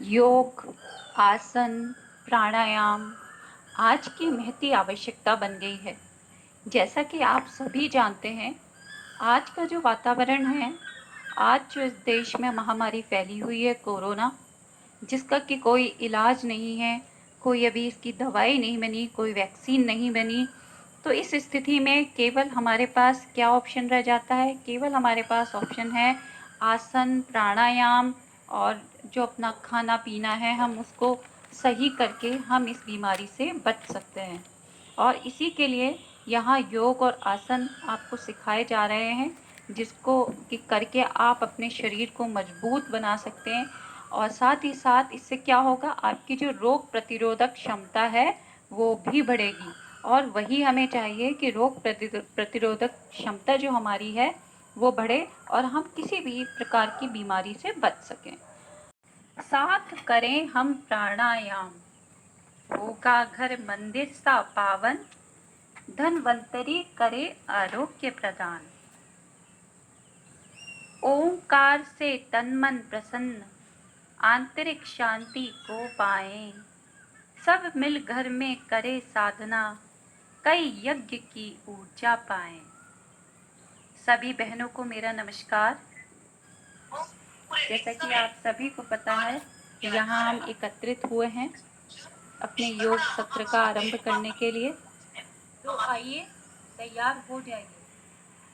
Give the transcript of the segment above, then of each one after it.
योग, आसन, प्राणायाम आज की महती आवश्यकता बन गई है। जैसा कि आप सभी जानते हैं, आज का जो वातावरण है, आज जो इस देश में महामारी फैली हुई है कोरोना, जिसका कि कोई इलाज नहीं है, कोई अभी इसकी दवाई नहीं बनी, कोई वैक्सीन नहीं बनी। तो इस स्थिति में केवल हमारे पास क्या ऑप्शन रह जाता है? केवल हमारे पास ऑप्शन है आसन, प्राणायाम और जो अपना खाना-पीना है, हम उसको सही करके हम इस बीमारी से बच सकते हैं। और इसी के लिए यहाँ योग और आसन आपको सिखाए जा रहे हैं, जिसको कि करके आप अपने शरीर को मजबूत बना सकते हैं। और साथ ही साथ इससे क्या होगा, आपकी जो रोग प्रतिरोधक क्षमता है वो भी बढ़ेगी। और वही हमें चाहिए कि रोग प्रतिरोधक क्षमता जो हमारी है वो बढ़े और हम किसी भी प्रकार की बीमारी से बच सकें। साथ करें हम प्राणायाम, होगा घर मंदिर सा पावन, धन्वंतरि करे आरोग्य प्रदान। ओंकार से तन मन प्रसन्न, आंतरिक शांति को पाएं। सब मिल घर में करे साधना, कई यज्ञ की ऊर्जा पाएं। सभी बहनों को मेरा नमस्कार। जैसा कि आप सभी को पता है कि यहाँ हम एकत्रित हुए हैं अपने योग सत्र का आरंभ करने के लिए। तो आइए तैयार हो जाइए।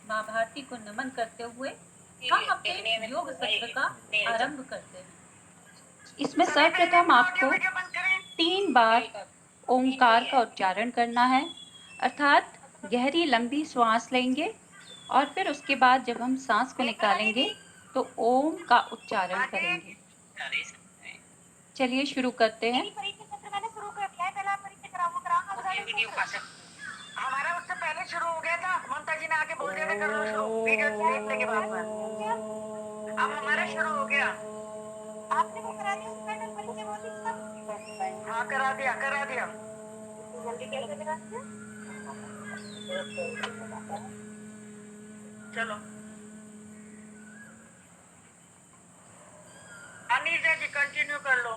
माँ भारती को नमन करते हुए हम अपने योग सत्र का आरंभ करते हैं। इसमें सर्वप्रथम आपको 3 बार ओंकार का उच्चारण करना है, अर्थात गहरी लंबी श्वास लेंगे और फिर उसके बाद जब हम सांस को निकालेंगे तो ओम का उच्चारण करेंगे। चलिए शुरू करते हैं। हमारा उससे पहले शुरू हो गया था, ममता जी ने आके बोल दिया था कर लो शुरू, वीडियो देखने के बाद में अब हमारा शुरू हो गया। आपने वो करा दिया, उसका परिचय वो लिखा। हाँ करा दिया जल्दी कैसे करा दिया? चलो अनीता जी कंटिन्यू कर लो।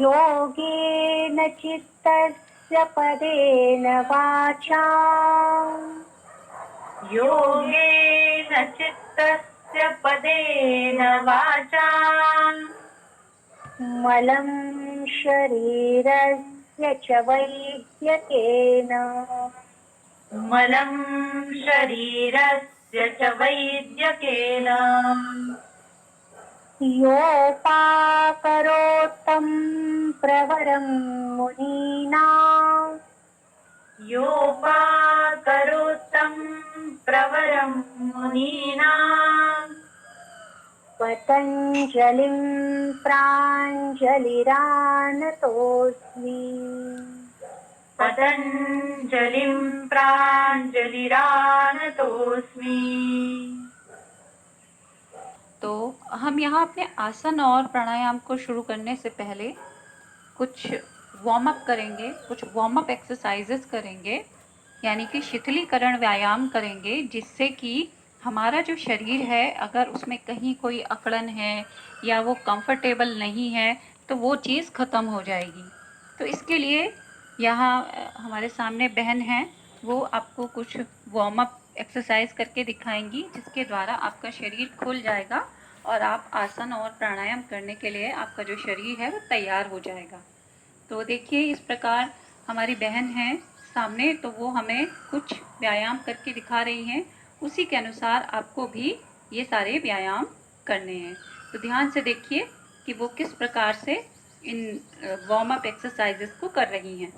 योगेन चित्तस्य पदेन वाचा, योगेन चित्तस्य पदेन वाचा, मलं शरीरस्य च वैद्यकेन, मलं शरीरस्य च वैद्यकेन, योपाकरोत्तं प्रवरं मुनीनां, योपाकरोत्तं प्रवरं मुनीनां, पतञ्जलिं प्राञ्जलिरानतोऽस्मि। पतञ्जलिं प्राञ्जलिरानतोऽस्मि। तो हम यहाँ अपने आसन और प्राणायाम को शुरू करने से पहले कुछ वार्म अप करेंगे, कुछ वार्म अप एक्सरसाइजेस करेंगे, यानी कि शिथिलीकरण व्यायाम करेंगे, जिससे कि हमारा जो शरीर है अगर उसमें कहीं कोई अकड़न है या वो कंफर्टेबल नहीं है तो वो चीज़ ख़त्म हो जाएगी। तो इसके लिए यहाँ हमारे सामने बहन हैं, वो आपको कुछ वार्म अप एक्सरसाइज करके दिखाएंगी, जिसके द्वारा आपका शरीर खुल जाएगा और आप आसन और प्राणायाम करने के लिए आपका जो शरीर है वो तैयार हो जाएगा। तो देखिए इस प्रकार हमारी बहन है सामने, तो वो हमें कुछ व्यायाम करके दिखा रही हैं। उसी के अनुसार आपको भी ये सारे व्यायाम करने हैं। तो ध्यान से देखिए कि वो किस प्रकार से इन वार्म अप एक्सरसाइजेस को कर रही हैं।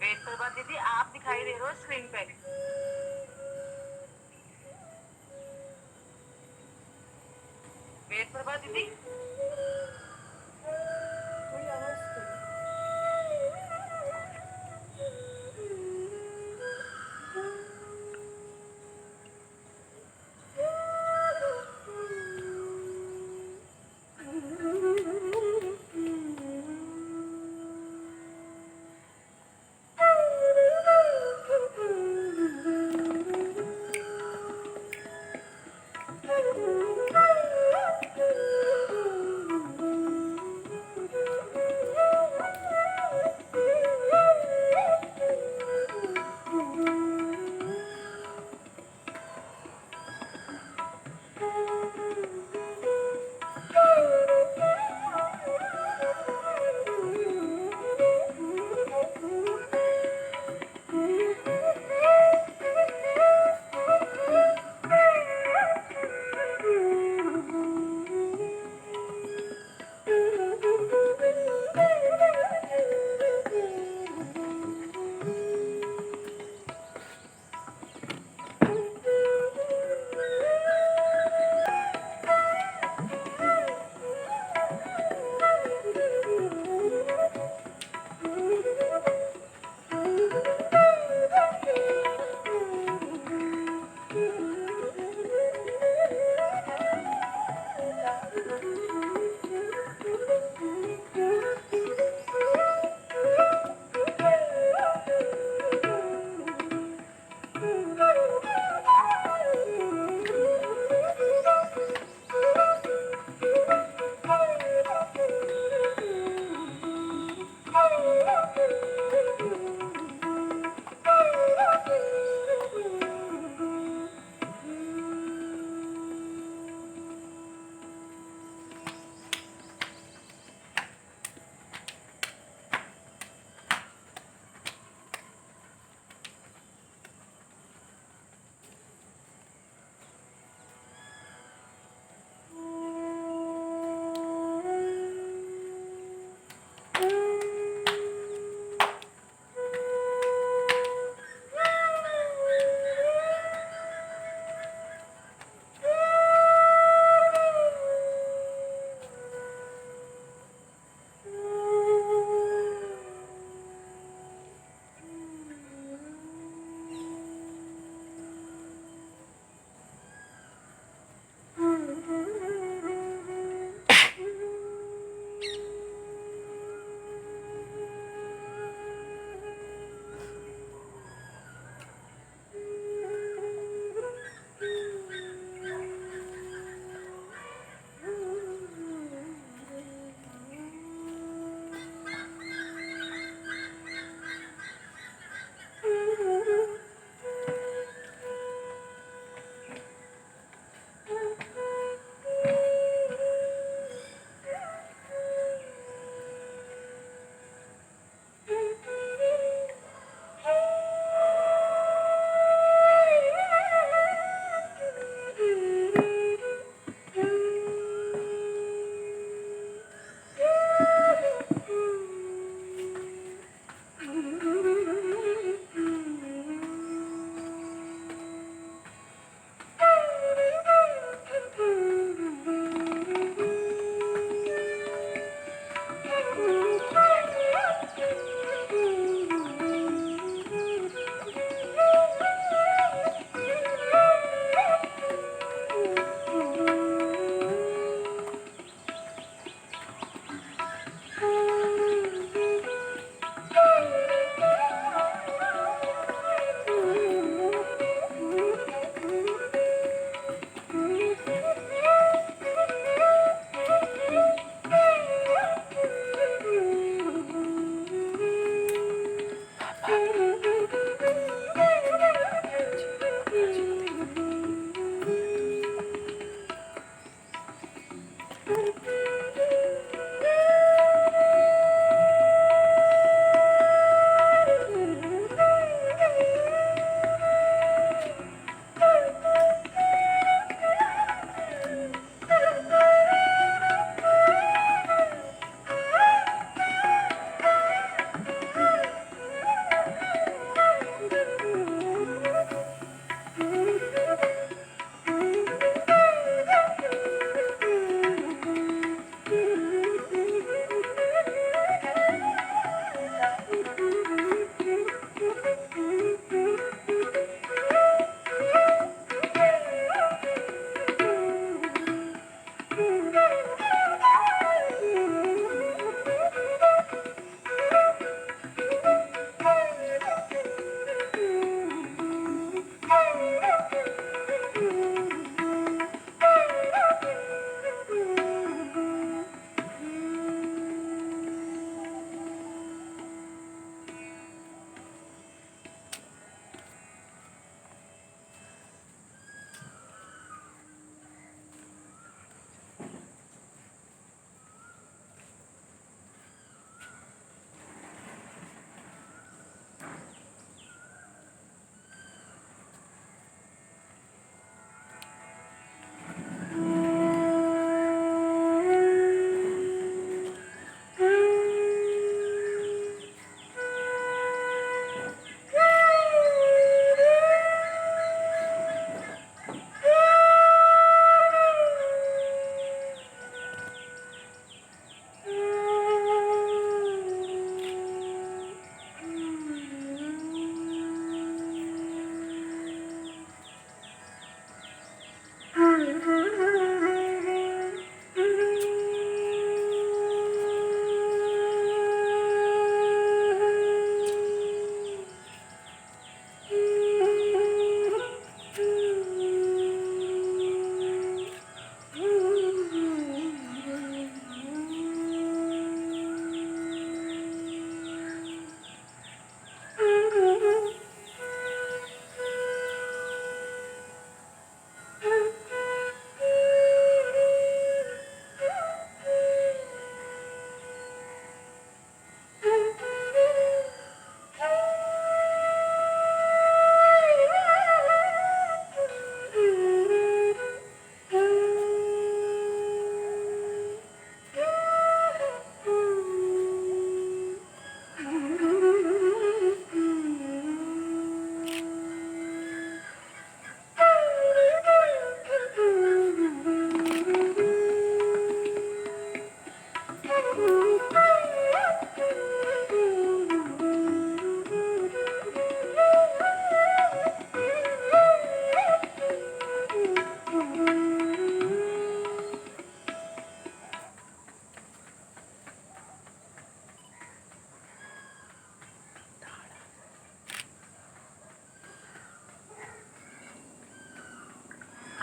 वेट प्रभा दीदी, आप दिखाई दे रहे हो स्क्रीन पे। वेट प्रभा दीदी, कोई आवाज तो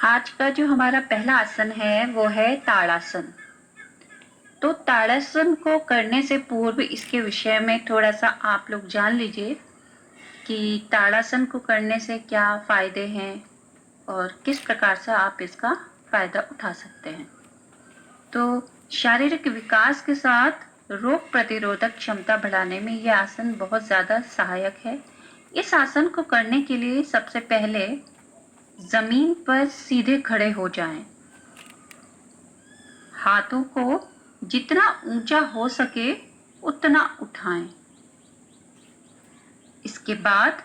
आज का जो हमारा पहला आसन है वो है ताड़ासन। तो ताड़ासन को करने से पूर्व इसके विषय में थोड़ा सा आप लोग जान लीजिए कि ताड़ासन को करने से क्या फायदे हैं और किस प्रकार से आप इसका फायदा उठा सकते हैं। तो शारीरिक विकास के साथ रोग प्रतिरोधक क्षमता बढ़ाने में यह आसन बहुत ज़्यादा सहायक है। इस आसन को करने के लिए सबसे पहले जमीन पर सीधे खड़े हो जाएं। हाथों को जितना ऊंचा हो सके उतना उठाएं। इसके बाद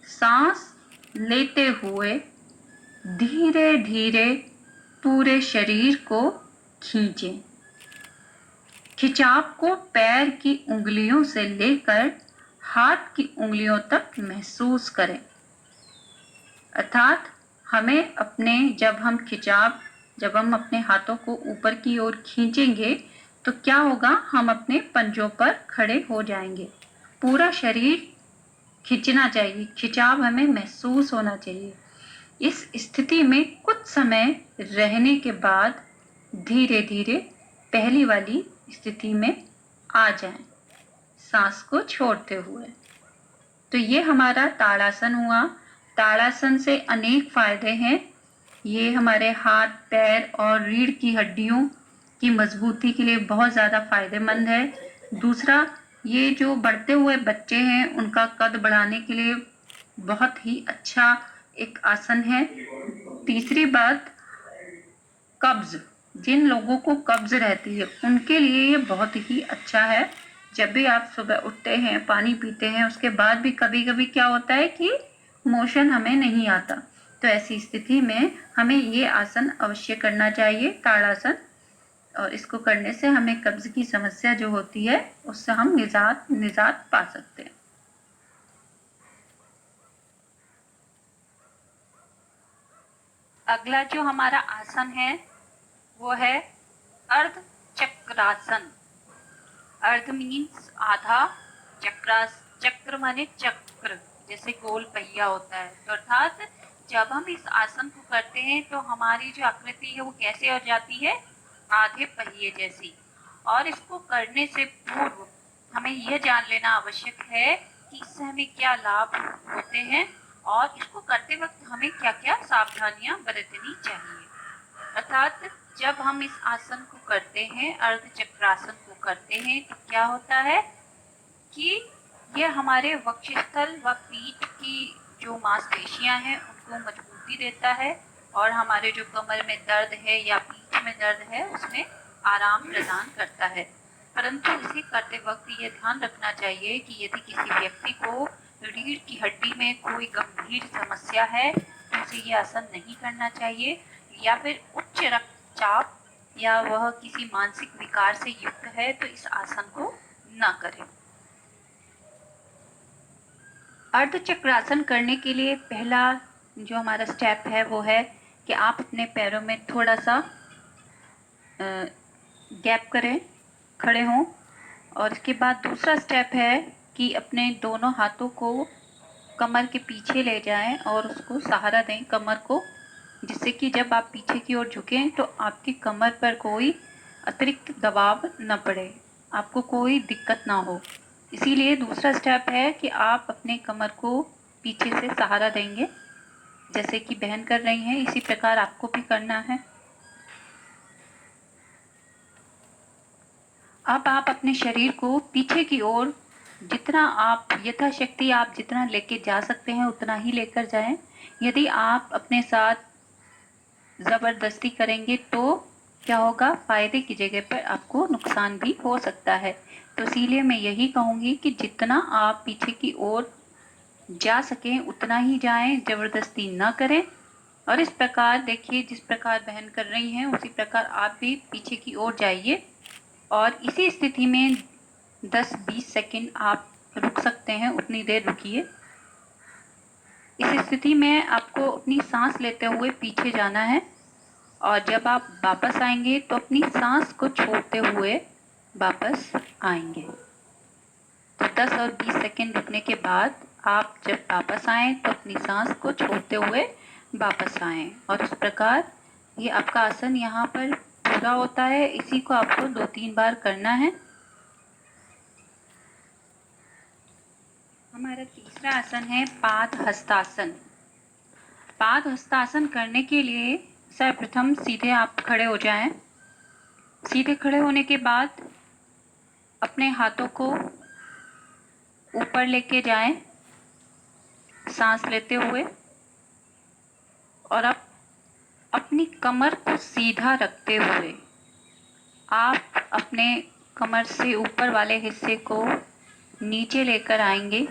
सांस लेते हुए धीरे धीरे पूरे शरीर को खींचें। खिंचाव को पैर की उंगलियों से लेकर हाथ की उंगलियों तक महसूस करें। अर्थात हमें अपने जब हम अपने हाथों को ऊपर की ओर खींचेंगे तो क्या होगा, हम अपने पंजों पर खड़े हो जाएंगे। पूरा शरीर खींचना चाहिए, खिंचाव हमें महसूस होना चाहिए। इस स्थिति में कुछ समय रहने के बाद धीरे धीरे पहली वाली स्थिति में आ जाएं, सांस को छोड़ते हुए। तो ये हमारा ताड़ासन हुआ। ताड़ासन से अनेक फायदे हैं। ये हमारे हाथ, पैर और रीढ़ की हड्डियों की मजबूती के लिए बहुत ज़्यादा फायदेमंद है। दूसरा, ये जो बढ़ते हुए बच्चे हैं उनका कद बढ़ाने के लिए बहुत ही अच्छा एक आसन है। तीसरी बात, कब्ज, जिन लोगों को कब्ज रहती है उनके लिए ये बहुत ही अच्छा है। जब भी आप सुबह उठते हैं, पानी पीते हैं, उसके बाद भी कभी कभी क्या होता है कि मोशन हमें नहीं आता, तो ऐसी स्थिति में हमें ये आसन अवश्य करना चाहिए, ताड़ासन। और इसको करने से हमें कब्ज की समस्या जो होती है उससे हम निजात पा सकते हैं। अगला जो हमारा आसन है वो है अर्ध चक्रासन। अर्ध मीन्स आधा, चक्र माने चक्र, जैसे गोल पहिया होता है। तो अर्थात जब हम इस आसन को करते हैं तो हमारी जो आकृति है वो कैसे हो जाती है, आधे पहिए जैसी। और इसको करने से पूर्व हमें यह जान लेना आवश्यक है कि इससे हमें क्या लाभ होते हैं और इसको करते वक्त हमें क्या क्या सावधानियां बरतनी चाहिए। अर्थात जब हम इस आसन को करते हैं, अर्ध चक्रासन को करते हैं, तो क्या होता है कि यह हमारे वक्षस्थल व पीठ की जो मांसपेशियां हैं उनको मजबूती देता है और हमारे जो कमर में दर्द है या पीठ में दर्द है उसमें आराम प्रदान करता है। परंतु इसे करते वक्त ये ध्यान रखना चाहिए कि यदि किसी व्यक्ति को रीढ़ की हड्डी में कोई गंभीर समस्या है तो उसे ये आसन नहीं करना चाहिए, या फिर उच्च रक्तचाप या वह किसी मानसिक विकार से युक्त है तो इस आसन को न करें। अर्धचक्रासन करने के लिए पहला जो हमारा स्टेप है वो है कि आप अपने पैरों में थोड़ा सा गैप करें, खड़े हों। और इसके बाद दूसरा स्टेप है कि अपने दोनों हाथों को कमर के पीछे ले जाएं और उसको सहारा दें कमर को, जिससे कि जब आप पीछे की ओर झुकें तो आपकी कमर पर कोई अतिरिक्त दबाव न पड़े, आपको कोई दिक्कत ना हो। इसीलिए दूसरा स्टेप है कि आप अपने कमर को पीछे से सहारा देंगे, जैसे कि बहन कर रही हैं, इसी प्रकार आपको भी करना है। अब आप अपने शरीर को पीछे की ओर जितना आप यथाशक्ति आप जितना लेके जा सकते हैं उतना ही लेकर जाएं। यदि आप अपने साथ ज़बरदस्ती करेंगे तो क्या होगा, फायदे की जगह पर आपको नुकसान भी हो सकता है। तो इसीलिए मैं यही कहूँगी कि जितना आप पीछे की ओर जा सकें उतना ही जाएं, ज़बरदस्ती ना करें। और इस प्रकार देखिए, जिस प्रकार बहन कर रही हैं उसी प्रकार आप भी पीछे की ओर जाइए और इसी स्थिति में 10-20 सेकंड आप रुक सकते हैं, उतनी देर रुकिए। इस स्थिति में आपको अपनी सांस लेते हुए पीछे जाना है और जब आप वापस आएंगे तो अपनी सांस को छोड़ते हुए वापस आएंगे। तो 10 और 20 सेकंड रुकने के बाद आप जब वापस आएं तो अपनी सांस को छोड़ते हुए वापस आएं। और इस प्रकार ये आपका आसन यहाँ पर पूरा होता है। इसी को आपको 2-3 बार करना है। हमारा तीसरा आसन है पाद हस्तासन। पाद हस्तासन करने के लिए सर्वप्रथम सीधे आप खड़े हो जाएं। सीधे खड़े होने के बाद अपने हाथों को ऊपर लेके जाएं सांस लेते हुए, और अब अपनी कमर को सीधा रखते हुए आप अपने कमर से ऊपर वाले हिस्से को नीचे लेकर आएंगे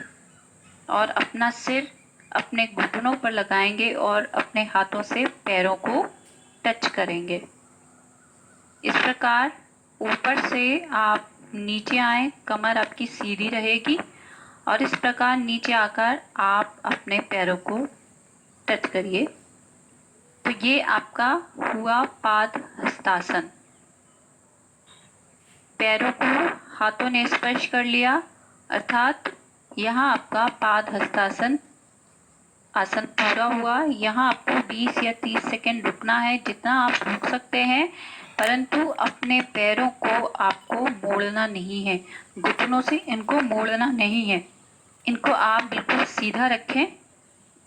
और अपना सिर अपने घुटनों पर लगाएंगे और अपने हाथों से पैरों को टच करेंगे। इस प्रकार ऊपर से आप नीचे आए, कमर आपकी सीधी रहेगी और इस प्रकार नीचे आकर आप अपने पैरों को टच करिए। तो ये आपका हुआ पाद हस्तासन। पैरों को हाथों ने स्पर्श कर लिया, अर्थात यहाँ आपका पाद हस्तासन आसन पूरा हुआ। यहाँ आपको 20 या 30 सेकंड रुकना है, जितना आप रुक सकते हैं, परंतु अपने पैरों को आपको मोड़ना नहीं है। घुटनों से इनको मोड़ना नहीं है, इनको आप बिल्कुल सीधा रखें,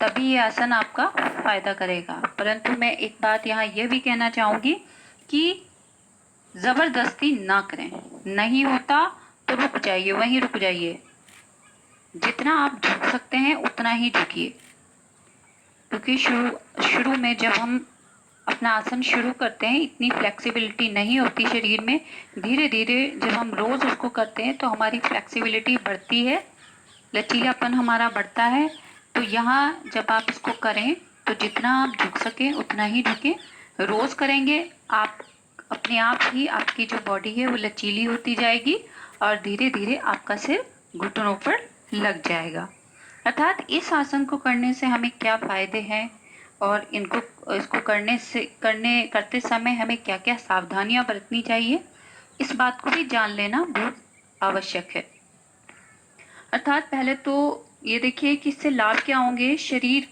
तभी ये आसन आपका फायदा करेगा। परंतु मैं एक बात यहाँ यह भी कहना चाहूँगी कि ज़बरदस्ती ना करें। नहीं होता तो रुक जाइए, वहीं रुक जाइए। जितना आप झुक सकते हैं उतना ही झुकिए, क्योंकि शुरू में जब हम अपना आसन शुरू करते हैं इतनी फ्लेक्सिबिलिटी नहीं होती शरीर में। धीरे धीरे जब हम रोज़ उसको करते हैं तो हमारी फ्लेक्सिबिलिटी बढ़ती है, लचीलापन हमारा बढ़ता है। तो यहाँ जब आप इसको करें तो जितना आप झुक सकें उतना ही झुकें। रोज़ करेंगे आप अपने आप ही आपकी जो बॉडी है वो लचीली होती जाएगी और धीरे धीरे आपका सिर घुटनों पर लग जाएगा। अर्थात इस आसन को करने से हमें क्या फ़ायदे हैं और इसको करते समय हमें क्या क्या सावधानियां बरतनी चाहिए, इस बात को भी जान लेना बहुत आवश्यक है। अर्थात पहले तो ये देखिए कि इससे लाभ क्या होंगे। शरीर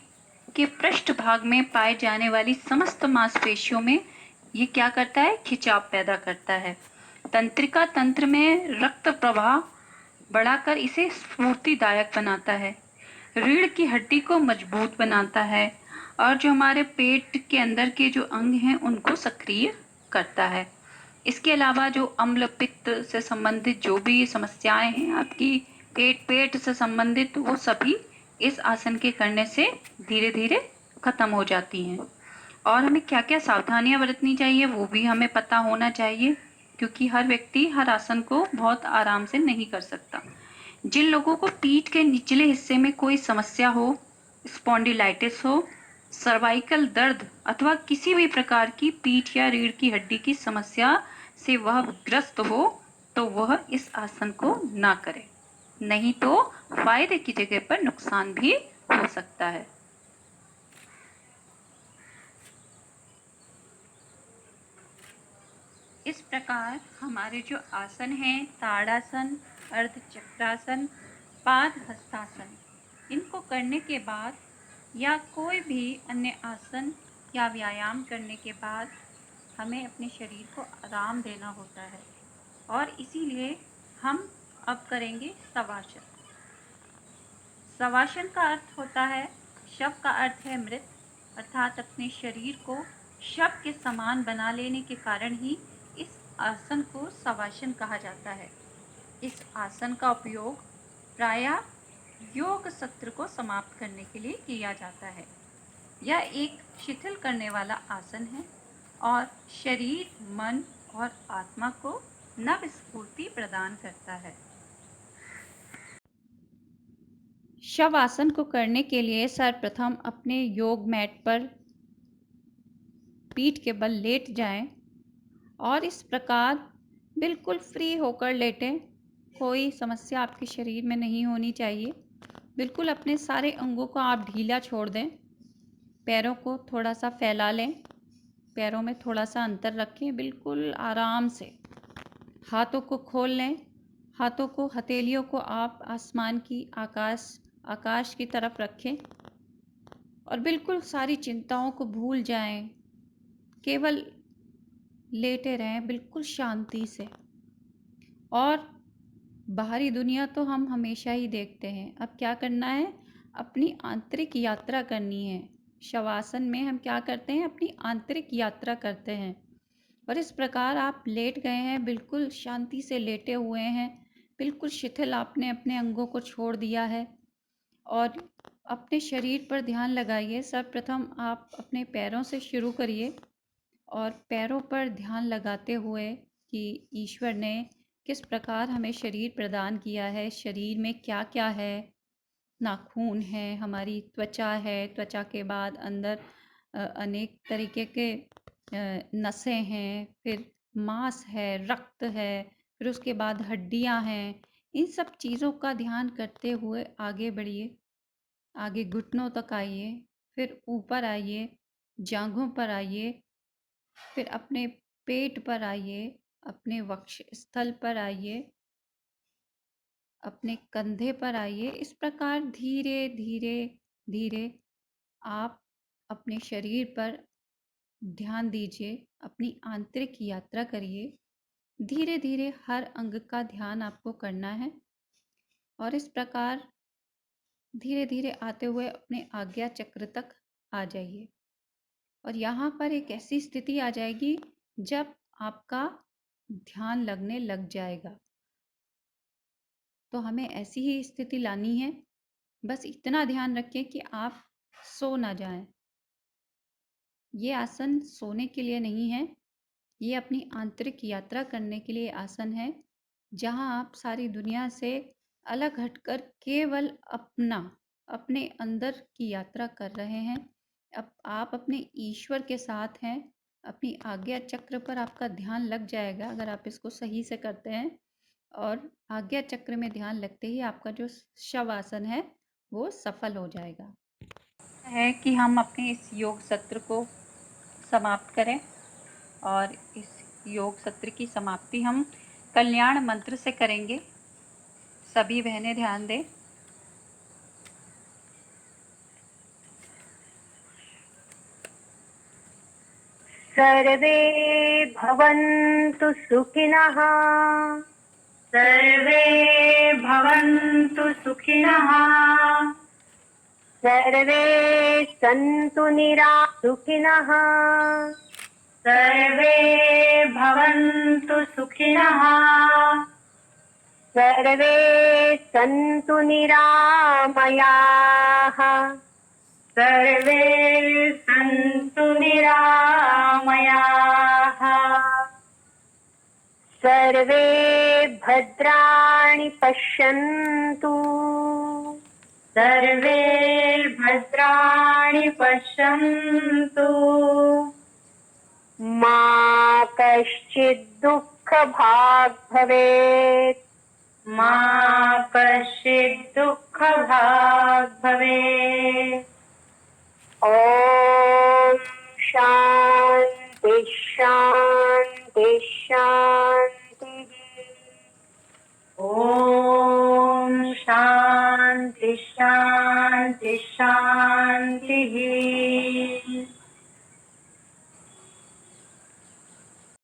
के पृष्ठ भाग में पाए जाने वाली समस्त मांसपेशियों में ये क्या करता है, खिंचाव पैदा करता है। तंत्रिका तंत्र में रक्त प्रवाह बढ़ाकर इसे स्फूर्तिदायक बनाता है। रीढ़ की हड्डी को मजबूत बनाता है और जो हमारे पेट के अंदर के जो अंग हैं उनको सक्रिय करता है। इसके अलावा जो अम्ल पित्त से संबंधित जो भी समस्याएं हैं आपकी पेट से संबंधित, वो सभी इस आसन के करने से धीरे धीरे खत्म हो जाती हैं। और हमें क्या क्या सावधानियां बरतनी चाहिए वो भी हमें पता होना चाहिए, क्योंकि हर व्यक्ति हर आसन को बहुत आराम से नहीं कर सकता। जिन लोगों को पीठ के निचले हिस्से में कोई समस्या हो, स्पॉन्डिलाइटिस हो, सर्वाइकल दर्द अथवा किसी भी प्रकार की पीठ या रीढ़ की हड्डी की समस्या से वह ग्रस्त हो, तो वह इस आसन को ना करे, नहीं तो फायदे की जगह पर नुकसान भी हो सकता है। इस प्रकार हमारे जो आसन हैं, ताड़ासन, अर्धचक्रासन, पाद हस्तासन, इनको करने के बाद या कोई भी अन्य आसन या व्यायाम करने के बाद हमें अपने शरीर को आराम देना होता है, और इसीलिए हम अब करेंगे शवासन। शवासन का अर्थ होता है, शव का अर्थ है मृत, अर्थात अपने शरीर को शव के समान बना लेने के कारण ही इस आसन को शवासन कहा जाता है। इस आसन का उपयोग प्रायः योग सत्र को समाप्त करने के लिए किया जाता है। यह एक शिथिल करने वाला आसन है और शरीर, मन और आत्मा को नव स्फूर्ति प्रदान करता है। शव आसन को करने के लिए सर्वप्रथम अपने योग मैट पर पीठ के बल लेट जाएं और इस प्रकार बिल्कुल फ्री होकर लेटें। कोई समस्या आपके शरीर में नहीं होनी चाहिए। बिल्कुल अपने सारे अंगों को आप ढीला छोड़ दें। पैरों को थोड़ा सा फैला लें, पैरों में थोड़ा सा अंतर रखें, बिल्कुल आराम से। हाथों को खोल लें, हाथों को, हथेलियों को आप आसमान की आकाश की तरफ रखें। और बिल्कुल सारी चिंताओं को भूल जाएं, केवल लेटे रहें बिल्कुल शांति से। और बाहरी दुनिया तो हम हमेशा ही देखते हैं। अब क्या करना है, अपनी आंतरिक यात्रा करनी है। शवासन में हम क्या करते हैं, अपनी आंतरिक यात्रा करते हैं। और इस प्रकार आप लेट गए हैं, बिल्कुल शांति से लेटे हुए हैं, बिल्कुल शिथिल आपने अपने अंगों को छोड़ दिया है। और अपने शरीर पर ध्यान लगाइए। सर्वप्रथम आप अपने पैरों से शुरू करिए और पैरों पर ध्यान लगाते हुए कि ईश्वर ने किस प्रकार हमें शरीर प्रदान किया है, शरीर में क्या क्या है। नाखून है, हमारी त्वचा है, त्वचा के बाद अंदर अनेक तरीके के नसें हैं, फिर मांस है, रक्त है, फिर उसके बाद हड्डियां हैं। इन सब चीज़ों का ध्यान करते हुए आगे बढ़िए। आगे घुटनों तक आइए, फिर ऊपर आइए, जांघों पर आइए, फिर अपने पेट पर आइए, अपने वक्ष स्थल पर आइए, अपने कंधे पर आइए। इस प्रकार धीरे धीरे धीरे आप अपने शरीर पर ध्यान दीजिए, अपनी आंतरिक यात्रा करिए। धीरे धीरे हर अंग का ध्यान आपको करना है और इस प्रकार धीरे धीरे आते हुए अपने आज्ञा चक्र तक आ जाइए। और यहाँ पर एक ऐसी स्थिति आ जाएगी जब आपका ध्यान लगने लग जाएगा। तो हमें ऐसी ही स्थिति लानी है। बस इतना ध्यान रखें कि आप सो ना जाएं। ये आसन सोने के लिए नहीं है, ये अपनी आंतरिक यात्रा करने के लिए आसन है, जहां आप सारी दुनिया से अलग हटकर केवल अपने अंदर की यात्रा कर रहे हैं। अब आप अपने ईश्वर के साथ हैं। अपनी आज्ञा चक्र पर आपका ध्यान लग जाएगा अगर आप इसको सही से करते हैं। और आज्ञा चक्र में ध्यान लगते ही आपका जो शव आसन है वो सफल हो जाएगा। है कि हम अपने इस योग सत्र को समाप्त करें और इस योग सत्र की समाप्ति हम कल्याण मंत्र से करेंगे। सभी बहनें ध्यान दें। सर्वे भवन्तु सुखिनः। सर्वे भवन्तु सुखिनः। सर्वे सन्तु सुखिनः। सर्वे भवन्तु सुखिनः। सर्वे सन्तु निरामयाः। सर्वे सन्तु निरामयाः। सर्वे भद्राणि पश्यन्तु। सर्वे भद्राणि पश्यन्तु। मा कश्चित् दुःखभाग् भवेत्। मा कश्चित् दुःखभाग् भवेत्। ॐ शान्ति शान्ति शान्तिः। ॐ शान्ति शान्ति शान्तिः।